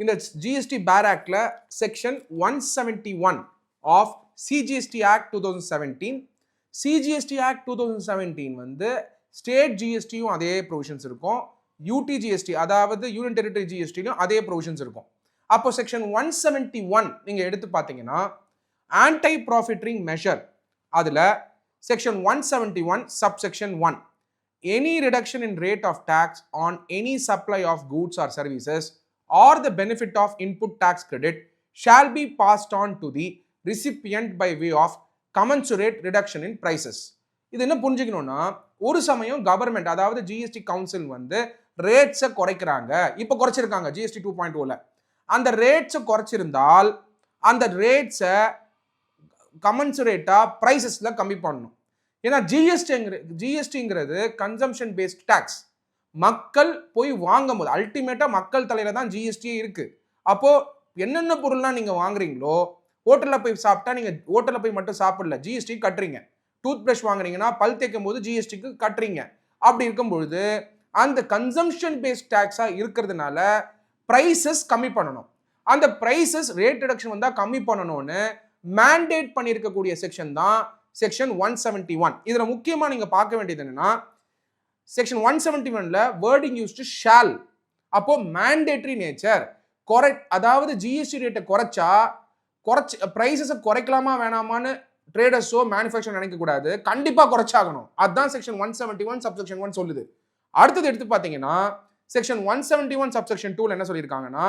இந்த ஜிஎஸ்டி பேர் ஆக்டில் section 171 of CGST act 2017, CGST act 2017 வந்து ஸ்டேட் ஜிஎஸ்டியும் அதே ப்ரொவிஷன்ஸ் இருக்கும், யூடிஜிஎஸ்டி அதாவது யூனியன் டெரிட்டரி ஜிஎஸ்டியும் அதே ப்ரொவிஷன்ஸ் இருக்கும். அப்போ செக்ஷன் 171 நீங்க எடுத்து பார்த்தீங்கன்னா ஆன்டை ப்ராஃபிட்டரிங் மெஷர், அதுல section 171 subsection 1, any reduction in rate of tax on any supply of goods or services or the benefit of input tax credit shall be passed on to the recipient by way of commensurate reduction in prices. இது என்ன புரிஞ்சுக்கணும்னா ஒரு சமயம் government, அதாவது GST council வந்து ரேட்ஸை குறைக்கிறாங்க. இப்போ குறைச்சிருக்காங்க GST 2.0ல. அந்த ரேட்ஸை குறைச்சிருந்தால் அந்த ரேட்ஸை கமன்சுரேட்டா பிரைசஸ்ல கம்மி பண்ணணும். ஏன்னா ஜிஎஸ்டிங்கிறது கன்சம்ஷன் பேஸ்ட் டாக்ஸ். மக்கள் போய் வாங்கும் போது அல்டிமேட்டா மக்கள் தலையில தான் ஜிஎஸ்டி இருக்கு. அப்போ என்னென்ன பொருள்லாம் நீங்க வாங்குறீங்களோ, ஹோட்டல்ல போய் சாப்பிட்டா நீங்க ஹோட்டல்ல போய் மட்டும் சாப்பிடல, ஜிஎஸ்டி கட்டுறீங்க. டூத் பிரஷ் வாங்குறீங்கன்னா பல் தேய்க்கும் போது ஜிஎஸ்டிக்கு கட்டுறீங்க. அப்படி இருக்கும் பொழுது அந்த கன்சம்ஷன் பேஸ்ட் டாக்ஸா இருக்கிறதுனால பிரைசஸ் கம்மி பண்ணணும். அந்த பிரைசஸ் ரேட் ரிடக்ஷன் வந்தா கம்மி பண்ணணும்னு மேண்டேட் பண்ணியிருக்கக்கூடிய செக்ஷன் தான் செக்ஷன் 171. இதுல முக்கியமா நீங்க பார்க்க வேண்டியது என்னன்னா, செக்ஷன் 171ல வேர்டிங் யூஸ்டு ஷால். அப்போ மேண்டேட்டரி நேச்சர். அதாவது ஜிஎஸ்டி ரேட்டை குறைச்சு பிரைசஸை குறைக்கலாமா வேணாமான்னு ட்ரேடர்ஸோ மேனுஃபேக்சர் நினைக்க கூடாது. கண்டிப்பா குறைச்சாகணும். அதுதான் செக்ஷன் 171 சப்செக்ஷன் 1 சொல்லுது. அடுத்தது எடுத்து பார்த்தீங்கன்னா செக்ஷன் 171 சப்செக்ஷன் 2ல என்ன சொல்லியிருக்காங்கன்னா,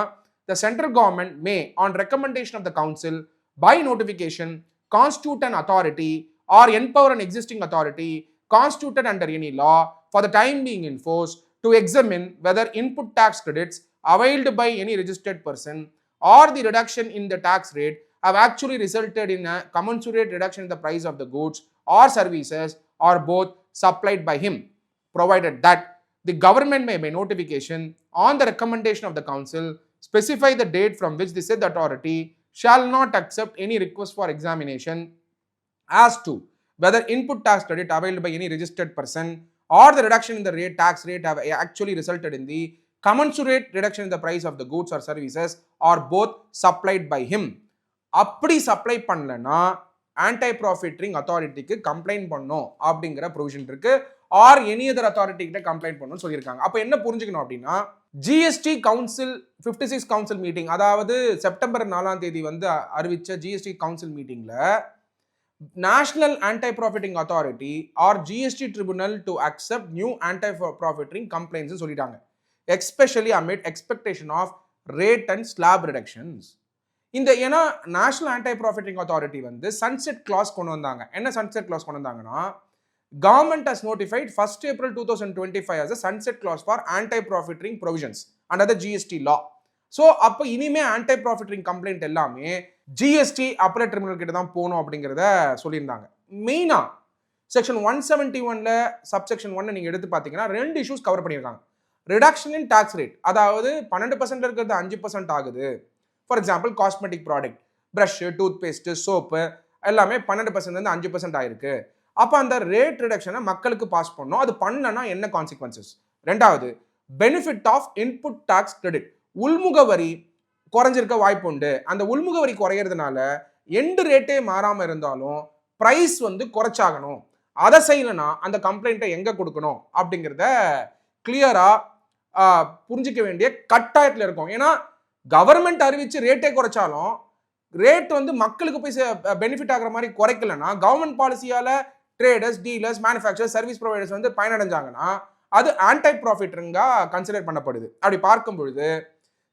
the central government may on recommendation of the council by notification constitute an authority or empower an existing authority constituted under any law for the time being in force to examine whether input tax credits availed by any registered person or the reduction in the tax rate have actually resulted in a commensurate reduction in the price of the goods or services or both supplied by him, provided that the government may by notification on the recommendation of the council specify the date from which the said authority shall not accept any request for examination as to whether input tax credit availed by any registered person or the reduction in the tax rate have actually resulted in the commensurate reduction in the price of the goods or services or both supplied by him. அப்படி supply பண்ணலன்னா anti profiteering அத்தாரிட்டிக்கு complaint பண்ணும் அப்படிங்கிற provision இருக்கு. Or any other authority கிட்ட complaint பண்ணணும்னு சொல்லியிருக்காங்க. அப்போ என்ன புரிஞ்சுக்கணும் அப்படின்னா, ஜிஎஸ்டி கவுன்சில் 56 கவுன்சில் மீட்டிங், அதாவது செப்டம்பர் 4ஆம் தேதி வந்து அறிவிச்ச ஜிஎஸ்டி கவுன்சில் மீட்டிங்ல national anti profiting authority or GST tribunal to accept new anti profiteering complaints சொல்லிட்டாங்க. Especially amid expectation of rate and slab reductions. இந்த ஏன்னா நேஷனல் ஆன்டி ப்ராஃபிட்டிங் அத்தாரிட்டி வந்து சன்செட் கிளாஸ் கொண்டு வந்தாங்க. என்ன சன்செட் கிளாஸ் கொண்டு வந்தாங்கன்னா, government has notified 1st April 2025 as a sunset clause for anti-profiteering provisions under the GST law. So அப்போ இனிமே ஆன்டி ப்ராஃபிட்டரிங் கம்ப்ளைண்ட் எல்லாமே ஜிஎஸ்டி அப்பலேட் ட்ரிபியூனல் கிட்ட தான் போகணும் அப்படிங்கிறத சொல்லியிருந்தாங்க. மெயினா செக்ஷன் 171ல சப்செக்ஷன் 1 நீங்க எடுத்து பார்த்தீங்கன்னா 2 இஷ்யூஸ் கவர் பண்ணியிருக்காங்க. ரிடக்ஷன் இன் டாக்ஸ் ரேட், அதாவது 12% இருக்கிறது 5% ஆகுது. For example cosmetic product, brush, toothpaste, soap எல்லாமே 12% 5% ஆயிருக்கு. அப்போ அந்த ரேட் ரிடக்ஷனை மக்களுக்கு பாஸ் பண்ணணும். அது பண்ணலன்னா என்ன கான்சிக்வன்சஸ்? ரெண்டாவது, benefit of input tax credit, உள்முக வரி குறைஞ்சிருக்க வாய்ப்பு உண்டு. அந்த உள்முக வரி குறையிறதுனால எண்டு ரேட்டே மாறாமல் இருந்தாலும் ப்ரைஸ் வந்து குறைச்சாகணும். அதை செய்யலைன்னா அந்த கம்ப்ளைண்ட்டை எங்கே கொடுக்கணும் அப்படிங்கிறத கிளியரா புரிஞ்சிக்க வேண்டிய கட்டாயத்தில் இருக்கும். ஏன்னா கவர்மெண்ட் அறிவிச்சு ரேட்டே குறைச்சாலும் ரேட் வந்து மக்களுக்கு போய் பெனிஃபிட் ஆகிற மாதிரி குறைக்கலன்னா, கவர்மெண்ட் பாலிசியால traders, dealers, manufacturers, service providers வந்து பயனடைஞ்சாங்கன்னா அது ஆன்டி ப்ராஃபிட்டரிங்கா கன்சிடர் பண்ணப்படுது. அப்படி பார்க்கும் பொழுது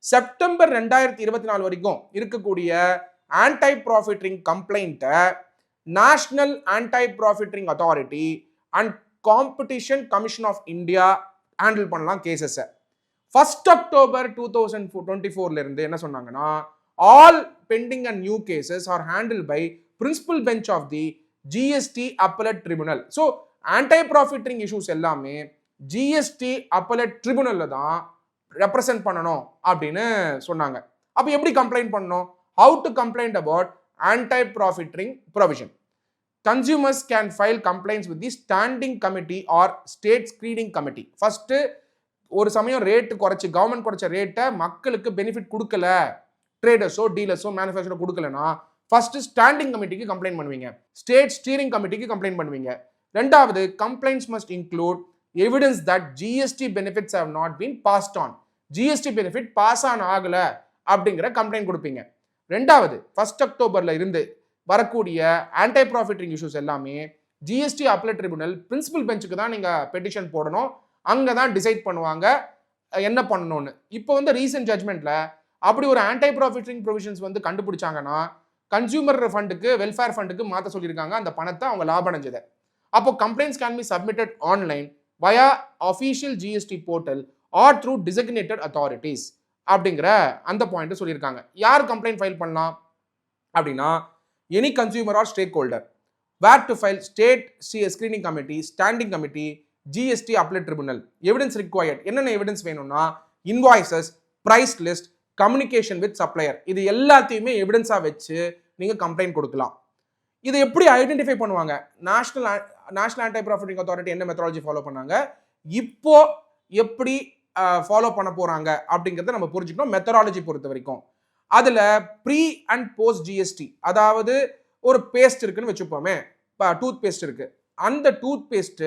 செப்டம்பர் 2024 வரைக்கும் இருக்கக்கூடிய ஆன்டி ப்ராஃபிட்டரிங் கம்ப்ளைண்ட்டை national anti profiteering authority and competition commission of India handle பண்ணலாம் கேசஸை. 1st October 2024ல இருந்து என்ன சொன்னாங்கன்னா, all pending and new cases are handled by principal bench of the GST appellate tribunal. So anti-profiteering issues எல்லாமே GST appellate tribunalல தான் represent பண்ணணும் அப்படின்னு சொன்னாங்க. அப்போ எப்படி கம்ப்ளைண்ட் பண்ணணும்? How to complain about anti-profiteering provision. Consumers can file complaints with the standing committee or state screening committee. First ஒரு சமயம் ரேட்டு குறைச்சி கவர்மெண்ட் குறைச்ச ரேட்டை மக்களுக்கு பெனிஃபிட் கொடுக்கல, ட்ரேடர்ஸோ டீலர்ஸோ மேனுஃபேக்சரோ கொடுக்கலன்னா ஃபர்ஸ்ட் ஸ்டாண்டிங் கமிட்டிக்கு கம்ப்ளைண்ட் பண்ணுவீங்க, ஸ்டேட் ஸ்டீரிங் கமிட்டிக்கு கம்ப்ளைண்ட் பண்ணுவீங்க. ரெண்டாவது, complaints must include evidence that GST benefits have not been passed on, GST benefit pass on ஆகல அப்படிங்கிற கம்ப்ளைண்ட் கொடுப்பீங்க. ரெண்டாவது, 1st Octoberல இருந்து வரக்கூடிய ஆன்டி ப்ராஃபிட்டரிங் இஷ்யூஸ் எல்லாமே ஜிஎஸ்டி அப்பலேட் ட்ரிபியூனல் பிரின்சிபல் பெஞ்சுக்கு தான் நீங்க பெட்டிஷன் போடணும். அங்கே தான் டிசைட் பண்ணுவாங்க என்ன பண்ணணும்னு. இப்போ வந்து ரீசன்ட் ஜட்மெண்ட்ல அப்படி ஒரு ஆன்டி ப்ராஃபிட்டரிங் ப்ரொவிஷன்ஸ் வந்து கண்டுபிடிச்சாங்கன்னா கன்சியூமர் ஃபண்டுக்கு, வெல்ஃபேர் ஃபண்டுக்கு மாற்ற சொல்லியிருக்காங்க அந்த பணத்தை அவங்க லாபம் அடைஞ்சதை. அப்போ complaints can be submitted online via official GST portal or through designated authorities அப்படிங்கிற அந்த பாயிண்ட் சொல்லியிருக்காங்க. யார் கம்ப்ளைண்ட் ஃபைல் பண்ணலாம் அப்படின்னா any consumer or stakeholder where to file state screening committee, standing committee, GST appellate tribunal. Evidence required, என்னென்ன evidence வேணும்னா invoices, price list, communication with supplier, இது எல்லாத்தையுமே எவிடன்ஸா வச்சு நீங்க கம்ப்ளைண்ட் கொடுக்கலாம். இதை எப்படி ஐடென்டிஃபை பண்ணுவாங்க? நேஷனல் ஆன்டி ப்ராஃபிட்டிங் அத்தாரிட்டி என்ன மெத்தடாலஜி ஃபாலோ பண்ணாங்க, இப்போ எப்படி ஃபாலோ பண்ண போறாங்க அப்படிங்கிறத நம்ம புரிஞ்சுக்கணும். மெத்தடாலஜி பொறுத்த வரைக்கும் அதுல ப்ரீ அண்ட் போஸ்ட் ஜிஎஸ்டி, அதாவது ஒரு பேஸ்ட் இருக்குன்னு வச்சுப்போமே, டூத் பேஸ்ட் இருக்கு, அந்த டூத் பேஸ்ட்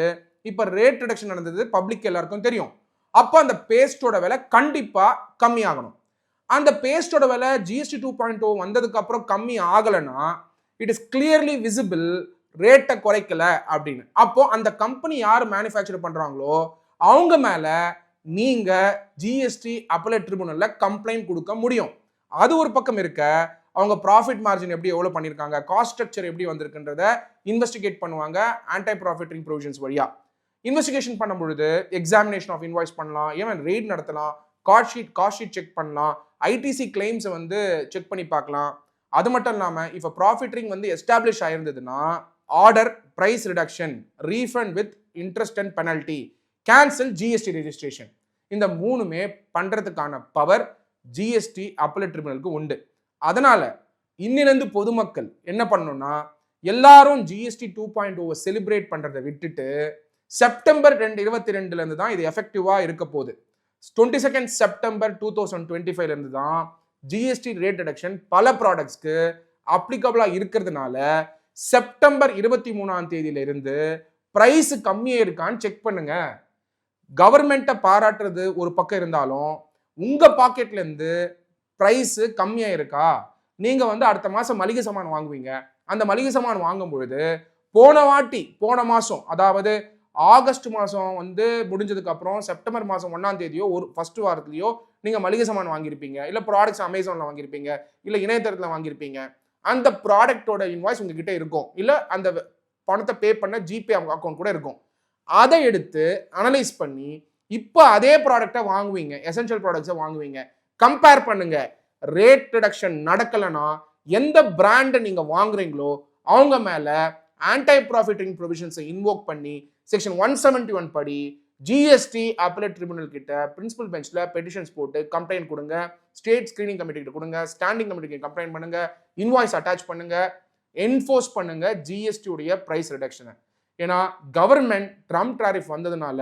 இப்ப ரேட் ரிடக்ஷன் நடந்தது, பப்ளிக் எல்லாருக்கும் தெரியும். அப்போ அந்த பேஸ்டோட விலை கண்டிப்பா கம்மி ஆகணும். அந்த பேஸ்டோட விலை ஜிஎஸ்டி 2.0 வந்ததுக்கு அப்புறம் கம்மி ஆகலைன்னா இட் இஸ் கிளியர்லி விசிபிள் ரேட்டை குறைக்கல அப்படின்னு. அப்போ அந்த கம்பெனி யார் மேனுஃபேக்சர் பண்றாங்களோ அவங்க மேல நீங்க ஜிஎஸ்டி அப்பலேட் ட்ரிபுனல்ல கம்ப்ளைண்ட் கொடுக்க முடியும். அது ஒரு பக்கம் இருக்க, அவங்க ப்ராஃபிட் மார்ஜின் எப்படி எவ்வளவு பண்ணிருக்காங்க, காஸ்ட் ஸ்ட்ரக்சர் எப்படி வந்திருக்குன்றத இன்வெஸ்டிகேட் பண்ணுவாங்க ஆன்டி ப்ராஃபிட்டிங் ப்ரொவிஷன்ஸ் வழியா. இன்வெஸ்டிகேஷன் பண்ணும் பொழுது எக்ஸாமினேஷன் ஆஃப் இன்வாய்ஸ் பண்ணலாம், ஈவன் ரெய்ட் நடத்தலாம், காஸ்ட் ஷீட் செக் பண்ணலாம், ஐடிசி கிளைம்ஸ் வந்து செக் பண்ணி பார்க்கலாம். அது மட்டும் இல்லாம இப்ப ப்ராஃபிட் வந்து எஸ்டாப்ளிஷ் ஆயிருந்ததுன்னா order price reduction, refund with interest and penalty, cancel GST registration, இந்த மூணுமே பண்றதுக்கான பவர் ஜிஎஸ்டி அப்பலேட் ட்ரிபுனலுக்கு உண்டு. அதனால இன்னிலிருந்து பொதுமக்கள் என்ன பண்ணணும்னா எல்லாரும் ஜிஎஸ்டி 2.0 செலிப்ரேட் பண்றதை விட்டுட்டு செப்டம்பர் 2022 இருந்து தான் இது எஃபெக்டிவா இருக்க போகுது. 22 செப்டம்பர் 2025 இருந்து தான் ஜிஎஸ்டி ரேட் ரிடக்ஷன் பல ப்ராடக்ட்ஸ்க்கு அப்ளிகபிளா இருக்கிறதுனால செப்டம்பர் 23ஆம் தேதியில இருந்து பிரைஸ் கம்மியா இருக்கான்னு செக் பண்ணுங்க. கவர்மெண்ட்டை பாராட்டுறது ஒரு பக்கம் இருந்தாலும் உங்க பாக்கெட்ல இருந்து பிரைஸ் கம்மியா இருக்கா, நீங்க வந்து அடுத்த மாசம் மளிகை சாமான் வாங்குவீங்க, அந்த மளிகை சாமான் வாங்கும் பொழுது போன மாசம் அதாவது ஆகஸ்ட் மாசம் வந்து முடிஞ்சதுக்கு அப்புறம் செப்டம்பர் மாசம் 1ஆம் தேதியோ ஒரு ஃபர்ஸ்ட் வாரத்திலயோ நீங்க மளிகை சாமான் வாங்கியிருப்பீங்க, இல்ல ப்ராடக்ட்ஸ் அமேசான்ல வாங்கியிருப்பீங்க, இல்ல இணையதளத்துல வாங்கியிருப்பீங்க. அந்த ப்ராடக்டோட இன்வாய்ஸ் உங்ககிட்ட இருக்கும், இல்ல அந்த பணத்தை பே பண்ண ஜிபே அக்கௌண்ட் கூட இருக்கும். அதை எடுத்து அனலைஸ் பண்ணி இப்போ அதே ப்ராடக்டை வாங்குவீங்க, எசென்ஷியல் ப்ராடக்ட்ஸை வாங்குவீங்க. கம்பேர் பண்ணுங்க. ரேட் ரிடக்ஷன் நடக்கலன்னா எந்த பிராண்டை நீங்க வாங்குறீங்களோ அவங்க மேல ஆன்டி ப்ராஃபிட்டிங் ப்ரொவிஷன்ஸை இன்வோக் பண்ணி செக்ஷன் 171 படி ஜிஎஸ்டி அப்பலேட் ட்ரிபுனல் கிட்ட பிரின்சிபல் பெஞ்ச்ல பெட்டிஷன்ஸ் போட்டு கம்ப்ளைண்ட் கொடுங்க, ஸ்டேட் ஸ்கிரீனிங் கமிட்டி கிட்ட கொடுங்க, ஸ்டாண்டிங் கமிட்டிக்கு கம்ப்ளைண்ட் பண்ணுங்க, இன்வாய்ஸ் அட்டாச் பண்ணுங்க, என்ஃபோர்ஸ் பண்ணுங்க ஜிஎஸ்டி உடைய பிரைஸ் ரிடக்ஷனை. ஏன்னா கவர்மெண்ட் ட்ரம்ப் டாரிஃப் வந்ததுனால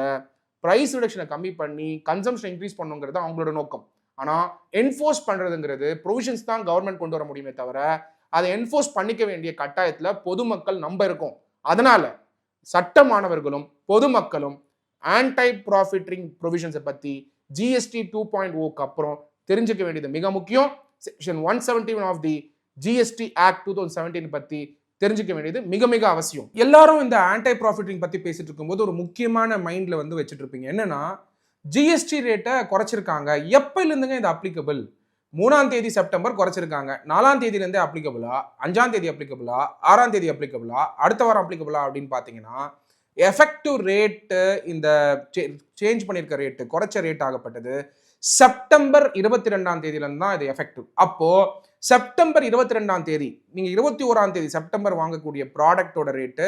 பிரைஸ் ரிடக்ஷனை கம்மி பண்ணி கன்சம்ஷன் இன்க்ரீஸ் பண்ணுங்கிறது அவங்களோட நோக்கம். ஆனா என்ஃபோர்ஸ் பண்றதுங்கிறது ப்ரொவிஷன்ஸ் தான் கவர்மெண்ட் கொண்டு வர முடியுமே தவிர அதை என்ஃபோர்ஸ் பண்ணிக்க வேண்டிய கட்டாயத்துல பொதுமக்கள் நம்ப இருக்கும். அதனால சட்ட மாணவர்களும் பொதுமக்களும் ஆன்டி ப்ராஃபிட்டிங் ப்ரொவிஷன்ஸை பத்தி ஜிஎஸ்டி 2.0க்கு அப்புறம் தெரிஞ்சுக்க வேண்டியது மிக முக்கியம். Section 171 of the GST act 2017 பத்தி தெரிஞ்சுக்க வேண்டியது மிக மிக அவசியம். எல்லாரும் இந்த ஆன்டி ப்ராஃபிட்டிங் பத்தி பேசிட்டு இருக்கும்போது ஒரு முக்கியமான மைண்ட்ல வந்து வச்சுட்டு இருப்பீங்க, என்னன்னா ஜிஎஸ்டி ரேட்டை குறைச்சிருக்காங்க, எப்பல இருந்துங்க இது அப்ளிகபிள்? 3ஆம் தேதி செப்டம்பர் குறைச்சிருக்காங்க, 4ஆம் தேதியிலேருந்தே அப்ளிகபிளா, 5ஆம் தேதி அப்ளிகபிளா, 6ஆம் தேதி அப்ளிகபிளா, அடுத்த வாரம் அப்ளிகபிளா அப்படின்னு பார்த்தீங்கன்னா எஃபெக்டிவ் ரேட்டு இந்த சேஞ்ச் பண்ணியிருக்க ரேட்டு குறைச்ச ரேட் ஆகப்பட்டது செப்டம்பர் 22ஆம் தேதியிலேருந்து தான் இது எஃபெக்டிவ். அப்போ செப்டம்பர் 22ஆம் தேதி நீங்க 21ஆம் தேதி செப்டம்பர் வாங்கக்கூடிய ப்ராடக்டோட ரேட்டு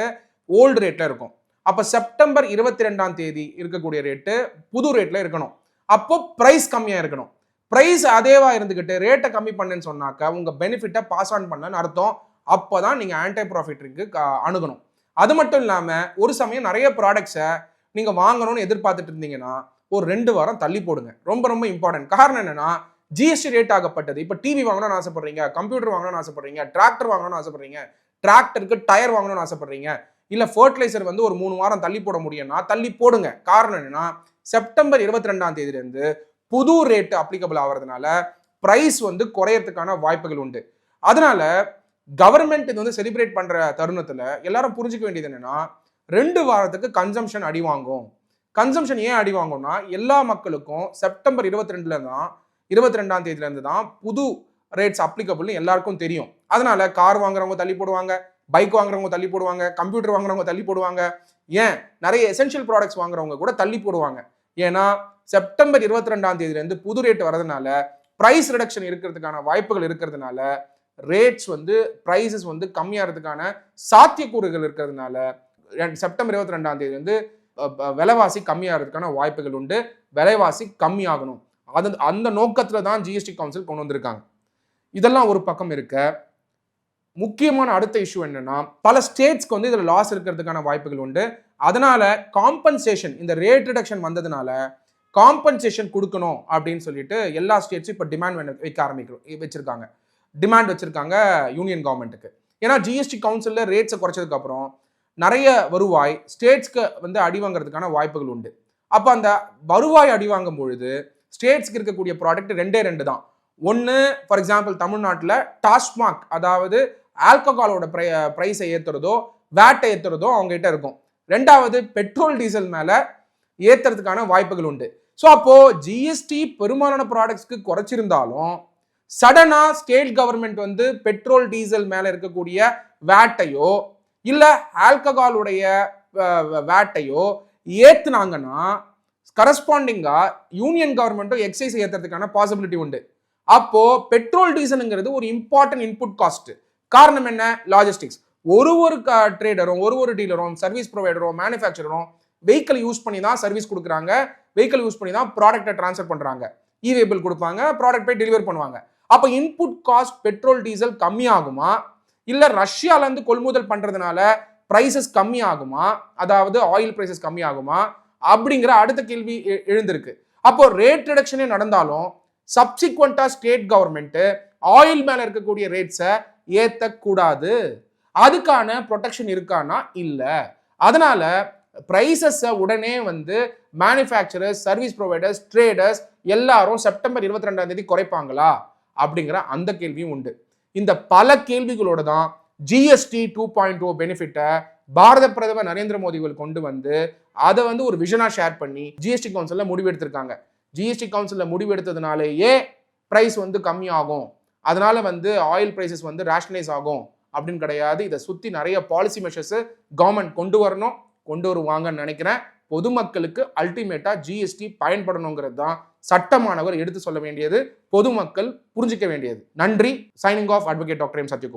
ஓல்டு ரேட்ல இருக்கும். அப்ப செப்டம்பர் 22ஆம் தேதி இருக்கக்கூடிய ரேட்டு புது ரேட்ல இருக்கணும். அப்போ பிரைஸ் கம்மியா இருக்கணும். பிரைஸ் அதேவா இருந்துகிட்டு ரேட்டை கம்மி பண்ணுன்னு சொன்னாக்க உங்க பெனிஃபிட்டை பாஸ் ஆன் பண்ணன்னு அர்த்தம். அப்போதான் நீங்க ஆன்டி ப்ராஃபிட்டிங்க்கு அணுகணும். அது மட்டும் இல்லாம ஒரு சமயம் நிறைய ப்ராடக்ட்ஸை நீங்க வாங்கணும்னு எதிர்பார்த்துட்டு இருந்தீங்கன்னா ஒரு 2 வாரம் தள்ளி போடுங்க. ரொம்ப ரொம்ப இம்பார்ட்டன்ட். காரணம் என்னன்னா ஜிஎஸ்டி ரேட் ஆகப்பட்டது. இப்போ டிவி வாங்கணும்னு ஆசைப்படுறீங்க, கம்ப்யூட்டர் வாங்கணும்னு ஆசைப்படுறீங்க, டிராக்டர் வாங்கணும்னு ஆசைப்படுறீங்க, டிராக்டருக்கு டயர் வாங்கணும்னு ஆசைப்படுறீங்க, இல்ல ஃபர்டிலைசர் வந்து ஒரு 3 வாரம் தள்ளி போட முடியும்னா தள்ளி போடுங்க. காரணம் என்னன்னா செப்டம்பர் 22ஆம் தேதியிலிருந்து புது ரேட் அப்ளிகபிள் ஆகிறதுனால பிரைஸ் வந்து குறையறதுக்கான வாய்ப்புகள் உண்டு. அதனால கவர்மெண்ட் இது வந்து செலிப்ரேட் பண்ற தருணத்துல எல்லாரும் புரிஞ்சுக்க வேண்டியது என்னன்னா 2 வாரத்துக்கு கன்சம்ஷன் அடி வாங்கும். கன்சம்ஷன் ஏன் அடி வாங்கும்னா எல்லா மக்களுக்கும் செப்டம்பர் 22ஆம் தேதியில இருந்து தான் புது ரேட்ஸ் அப்ளிகபிள்னு எல்லாருக்கும் தெரியும். அதனால கார் வாங்குறவங்க தள்ளி போடுவாங்க, பைக் வாங்குறவங்க தள்ளி போடுவாங்க, கம்ப்யூட்டர் வாங்குறவங்க தள்ளி போடுவாங்க, ஏன் நிறைய எசென்ஷியல் ப்ராடக்ட்ஸ் வாங்குறவங்க கூட தள்ளி போடுவாங்க. ஏன்னா செப்டம்பர் 22ஆம் தேதியிலேருந்து புது ரேட் வரதுனால பிரைஸ் ரிடக்ஷன் இருக்கிறதுக்கான வாய்ப்புகள் இருக்கிறதுனால ரேட்ஸ் வந்து பிரைசஸ் வந்து கம்மியாகிறதுக்கான சாத்தியக்கூறுகள் இருக்கிறதுனால செப்டம்பர் 22ஆம் தேதி வந்து விலைவாசி கம்மியாகிறதுக்கான வாய்ப்புகள் உண்டு. விலைவாசி கம்மியாகணும், அந்த நோக்கத்தில் தான் ஜிஎஸ்டி கவுன்சில் கொண்டு வந்திருக்காங்க. இதெல்லாம் ஒரு பக்கம் இருக்க, முக்கியமான அடுத்த இஷ்யூ என்னன்னா, பல ஸ்டேட்ஸ்க்கு வந்து இதில் லாஸ் இருக்கிறதுக்கான வாய்ப்புகள் உண்டு. அதனால காம்பன்சேஷன், இந்த ரேட் ரிடக்ஷன் வந்ததுனால காம்பன்சேஷன் கொடுக்கணும் அப்படின்னு சொல்லிட்டு எல்லா ஸ்டேட்ஸும் இப்போ டிமாண்ட் வச்சிருக்காங்க. டிமாண்ட் வச்சிருக்காங்க யூனியன் கவர்மெண்ட்டுக்கு. ஏன்னா ஜிஎஸ்டி கவுன்சிலில் ரேட்ஸை குறைச்சதுக்கு அப்புறம் நிறைய வருவாய் ஸ்டேட்ஸ்க்கு வந்து அடி வாங்குறதுக்கான வாய்ப்புகள் உண்டு. அப்போ அந்த வருவாய் அடி வாங்கும் பொழுது ஸ்டேட்ஸ்க்கு இருக்கக்கூடிய ப்ராடக்ட் ரெண்டு தான். ஒன்று, ஃபார் எக்ஸாம்பிள் தமிழ்நாட்டில் டாஸ்மாக், அதாவது ஆல்கஹாலோட ப்ரைஸை ஏற்றுறதோ வேட்டை ஏற்றுறதோ அவங்ககிட்ட இருக்கும். ரெண்டாவது, பெட்ரோல் டீசல் மேலே ஏற்றுறதுக்கான வாய்ப்புகள் உண்டு. ஸோ அப்போ ஜிஎஸ்டி பெரும்பாலான ப்ராடக்ட்ஸ்க்கு குறைச்சிருந்தாலும் சடனா ஸ்டேட் கவர்மெண்ட் வந்து பெட்ரோல் டீசல் மேலே இருக்கக்கூடிய வேட்டையோ இல்லை ஆல்கஹாலுடைய வேட்டையோ ஏற்றுனாங்கன்னா கரஸ்பாண்டிங்கா யூனியன் கவர்மெண்ட்டும் எக்ஸைஸ் ஏற்றுறதுக்கான பாசிபிலிட்டி உண்டு. அப்போ பெட்ரோல் டீசலுங்கிறது ஒரு இம்பார்ட்டன்ட் இன்புட் காஸ்ட். காரணம் என்ன? லாஜிஸ்டிக்ஸ். ஒரு ட்ரேடரும் ஒரு டீலரும் சர்வீஸ் ப்ரொவைடரும் மேனுஃபேக்சரரும் வெஹிக்கிள் யூஸ் பண்ணி தான் சர்வீஸ் கொடுக்குறாங்க, வெஹிக்கிள் யூஸ் பண்ணி தான் ப்ராடக்டை டிரான்ஸ்ஃபர் பண்ணுறாங்க, இ-வே பில் கொடுப்பாங்க, ப்ராடக்ட் போய் டெலிவர் பண்ணுவாங்க. அப்போ இன்புட் காஸ்ட் பெட்ரோல் டீசல் கம்மியாகுமா, இல்லை ரஷ்யாவிலேருந்து கொள்முதல் பண்ணுறதுனால ப்ரைசஸ் கம்மியாகுமா, அதாவது ஆயில் ப்ரைசஸ் கம்மியாகுமா அப்படிங்கிற அடுத்த கேள்வி எழுந்திருக்கு. அப்போ ரேட் ரிடக்ஷனே நடந்தாலும் சப்சிக்வெண்டா ஸ்டேட் கவர்மெண்ட் ஆயில் மேல இருக்கக்கூடிய ரேட்ஸை ஏற்றக்கூடாது. அதுக்கான ப்ரொடெக்ஷன் இருக்கானா? இல்லை. அதனால பிரைசஸை உடனே வந்து மேனுஃபேக்சரர்ஸ், சர்வீஸ் ப்ரொவைடர்ஸ், ட்ரேடர்ஸ் எல்லாரும் செப்டம்பர் 22ஆம் தேதி குறைப்பாங்களா அப்படிங்கிற அந்த கேள்வியும் உண்டு. இந்த பல கேள்விகளோட தான் ஜிஎஸ்டி 2.0 பெனிஃபிட்டை பாரத பிரதமர் நரேந்திர மோடி கொண்டு வந்து அதை வந்து ஒரு விஷனா ஷேர் பண்ணி ஜிஎஸ்டி கவுன்சிலில் முடிவெடுத்திருக்காங்க. ஜிஎஸ்டி கவுன்சிலில் முடிவெடுத்ததுனாலேயே ப்ரைஸ் வந்து கம்மியாகும், அதனால வந்து ஆயில் ப்ரைஸஸ் வந்து ரேஷனலைஸ் ஆகும் அப்படின்னு கிடையாது. இதை சுற்றி நிறைய பாலிசி மெஷர்ஸ் கவர்மெண்ட் கொண்டு வருவாங்கன்னு நினைக்கிறேன். பொதுமக்களுக்கு அல்டிமேட்டா ஜிஎஸ்டி பயன்படணுங்கிறது தான் சட்டமானவர் எடுத்து சொல்ல வேண்டியது, பொதுமக்கள் புரிஞ்சிக்க வேண்டியது. நன்றி. Signing off, advocate doctor M Sathyakumar.